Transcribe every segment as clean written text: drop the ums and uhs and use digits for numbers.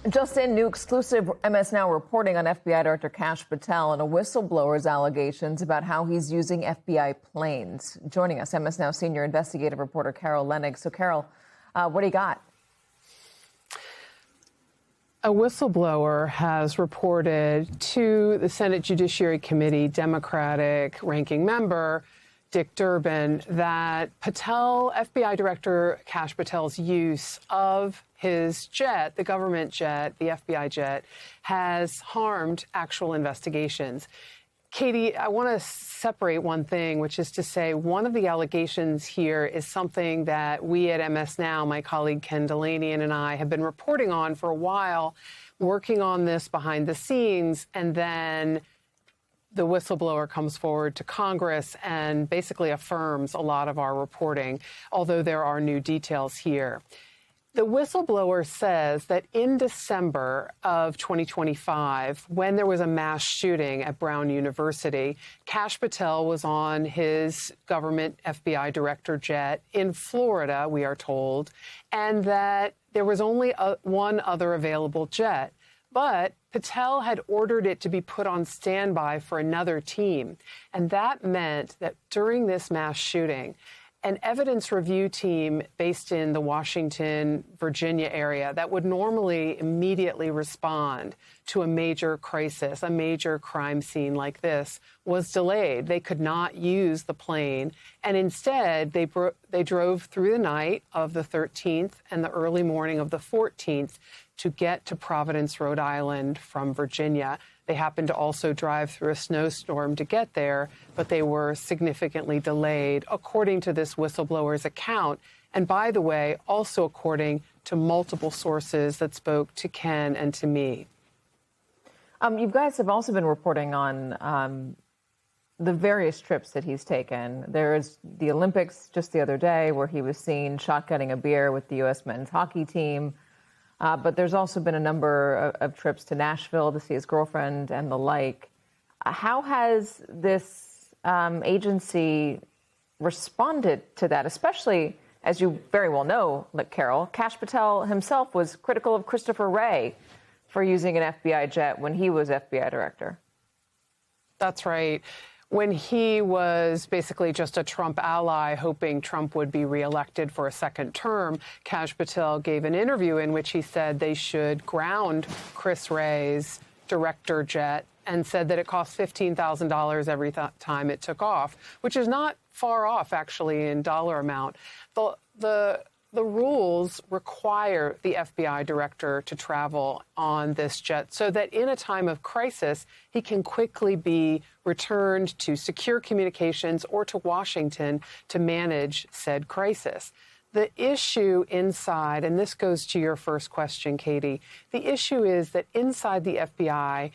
Just in, new exclusive MS Now reporting on FBI Director Kash Patel and a whistleblower's allegations about how he's using FBI planes. Joining us, MS Now senior investigative reporter Carol Leonnig. So, Carol, what do you got? A whistleblower has reported to the Senate Judiciary Committee Democratic ranking member Dick Durbin that FBI Director Kash Patel's use of his jet, the government jet, the FBI jet, has harmed actual investigations. Katie, I want to separate one thing, which is to say one of the allegations here is something that we at MS Now, my colleague Ken Dilanian and I, have been reporting on for a while, working on this behind the scenes, and then the whistleblower comes forward to Congress and basically affirms a lot of our reporting, although there are new details here. The whistleblower says that in December of 2025, when there was a mass shooting at Brown University, Kash Patel was on his government FBI director jet in Florida, we are told, and that there was only one other available jet. But Patel had ordered it to be put on standby for another team. And that meant that during this mass shooting, an evidence review team based in the Washington, Virginia area that would normally immediately respond to a major crisis, a major crime scene like this, was delayed. They could not use the plane. And instead, they drove through the night of the 13th and the early morning of the 14th to get to Providence, Rhode Island from Virginia. They happened to also drive through a snowstorm to get there, but they were significantly delayed, according to this whistleblower's account. And by the way, also according to multiple sources that spoke to Ken and to me. You guys have also been reporting on the various trips that he's taken. There is the Olympics just the other day where he was seen shotgunning a beer with the U.S. men's hockey team. But there's also been a number of trips to Nashville to see his girlfriend and the like. How has this agency responded to that, especially, as you very well know, Carol, Kash Patel himself was critical of Christopher Wray for using an FBI jet when he was FBI director? That's right. When he was basically just a Trump ally, hoping Trump would be reelected for a second term, Kash Patel gave an interview in which he said they should ground Chris Wray's director jet and said that it cost $15,000 every time it took off, which is not far off, actually, in dollar amount. The rules require the FBI director to travel on this jet so that in a time of crisis, he can quickly be returned to secure communications or to Washington to manage said crisis. The issue inside, and this goes to your first question, Katie, the issue is that inside the FBI,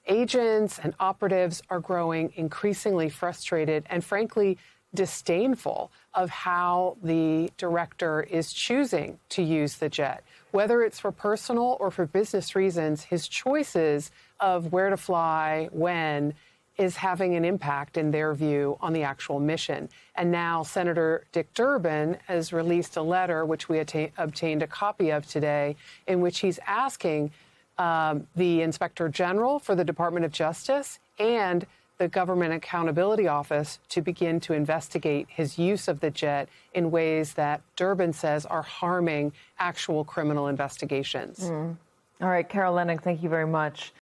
agents and operatives are growing increasingly frustrated and, frankly, disdainful of how the director is choosing to use the jet. Whether it's for personal or for business reasons, his choices of where to fly, when, is having an impact, in their view, on the actual mission. And now Senator Dick Durbin has released a letter, which we obtained a copy of today, in which he's asking the Inspector General for the Department of Justice and the Government Accountability Office to begin to investigate his use of the jet in ways that Durbin says are harming actual criminal investigations. All right, Carol Leonnig, thank you very much.